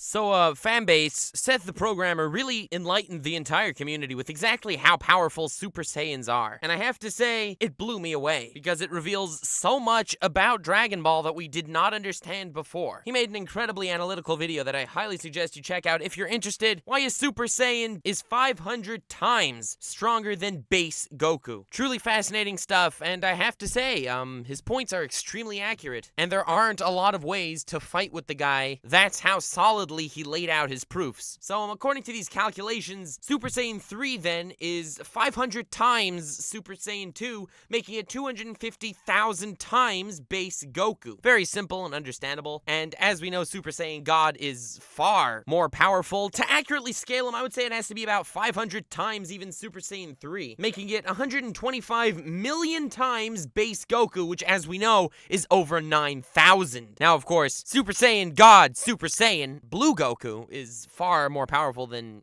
So, fanbase, Seth the programmer really enlightened the entire community with exactly how powerful Super Saiyans are. And I have to say, it blew me away, because it reveals so much about Dragon Ball that we did not understand before. He made an incredibly analytical video that I highly suggest you check out if you're interested. Why a Super Saiyan is 500 times stronger than base Goku. Truly fascinating stuff, and I have to say, his points are extremely accurate. And there aren't a lot of ways to fight with the guy. That's how solidly he laid out his proofs. So, according to these calculations, Super Saiyan 3 then is 500 times Super Saiyan 2, making it 250,000 times base Goku. Very simple and understandable. And as we know, Super Saiyan God is far more powerful. To accurately scale him, I would say it has to be about 500 times even Super Saiyan 3, making it 125 million times base Goku, which as we know is over 9,000. Now, of course, Super Saiyan God, Super Saiyan, Blue Goku is far more powerful than,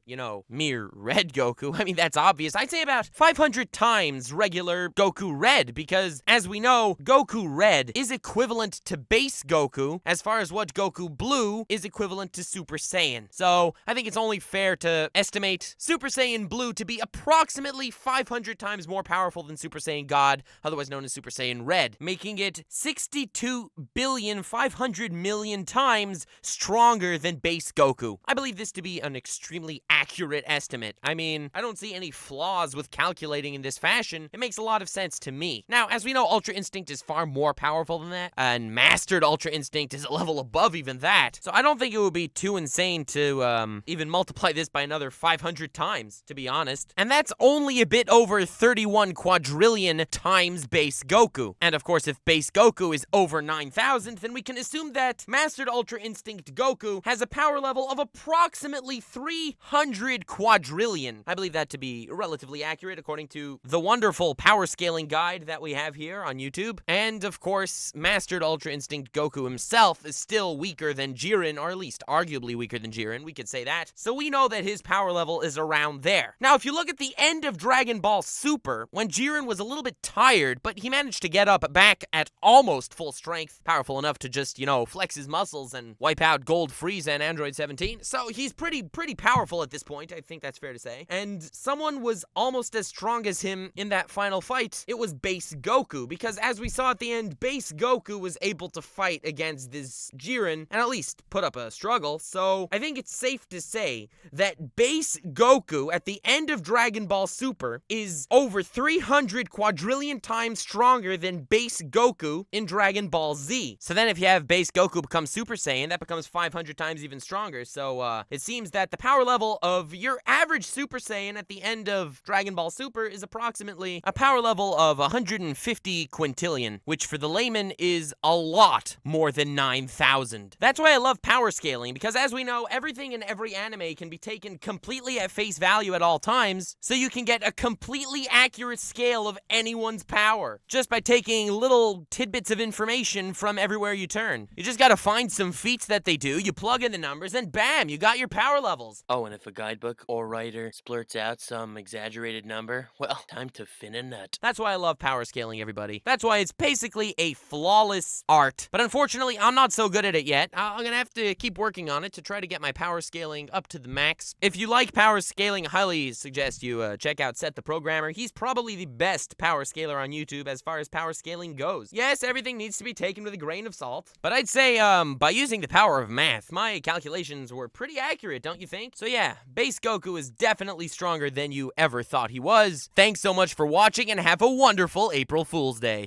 mere Red Goku. I mean, that's obvious. I'd say about 500 times regular Goku Red, because as we know, Goku Red is equivalent to base Goku, as far as what Goku Blue is equivalent to Super Saiyan. So, I think it's only fair to estimate Super Saiyan Blue to be approximately 500 times more powerful than Super Saiyan God, otherwise known as Super Saiyan Red, making it 62,500,000,000 times stronger than base Goku. I believe this to be an extremely accurate estimate. I mean, I don't see any flaws with calculating in this fashion. It makes a lot of sense to me. Now, as we know, Ultra Instinct is far more powerful than that, and Mastered Ultra Instinct is a level above even that. So I don't think it would be too insane to even multiply this by another 500 times, to be honest. And that's only a bit over 31 quadrillion times base Goku. And of course, if base Goku is over 9,000, then we can assume that Mastered Ultra Instinct Goku has a power level of approximately 300 quadrillion. I believe that to be relatively accurate according to the wonderful power scaling guide that we have here on YouTube. And of course, Mastered Ultra Instinct Goku himself is still weaker than Jiren, or at least arguably weaker than Jiren, we could say that. So we know that his power level is around there. Now, if you look at the end of Dragon Ball Super, when Jiren was a little bit tired, but he managed to get up back at almost full strength, powerful enough to just, flex his muscles and wipe out Gold Frieza and Android 17. So he's pretty powerful at this point, I think that's fair to say. And someone was almost as strong as him in that final fight. It was base Goku, because as we saw at the end, base Goku was able to fight against this Jiren and at least put up a struggle. So I think it's safe to say that base Goku at the end of Dragon Ball Super is over 300 quadrillion times stronger than base Goku in Dragon Ball Z. So then if you have base Goku become Super Saiyan, that becomes 500 times even stronger. So it seems that the power level of your average Super Saiyan at the end of Dragon Ball Super is approximately a power level of 150 quintillion, which for the layman is a lot more than 9,000. That's why I love power scaling, because as we know, everything in every anime can be taken completely at face value at all times, so you can get a completely accurate scale of anyone's power just by taking little tidbits of information from everywhere you turn. You just gotta find some feats that they do, you plug in the numbers, and bam, you got your power levels. Oh, and if a guidebook or writer splurts out some exaggerated number, well, time to fin a nut. That's why I love power scaling, everybody. That's why it's basically a flawless art. But unfortunately, I'm not so good at it yet. I'm gonna have to keep working on it to try to get my power scaling up to the max. If you like power scaling, I highly suggest you check out Seth the Programmer. He's probably the best power scaler on YouTube as far as power scaling goes. Yes, everything needs to be taken with a grain of salt, but I'd say by using the power of math, my calculations were pretty accurate, don't you think? So yeah, base Goku is definitely stronger than you ever thought he was. Thanks so much for watching, and have a wonderful April Fool's Day.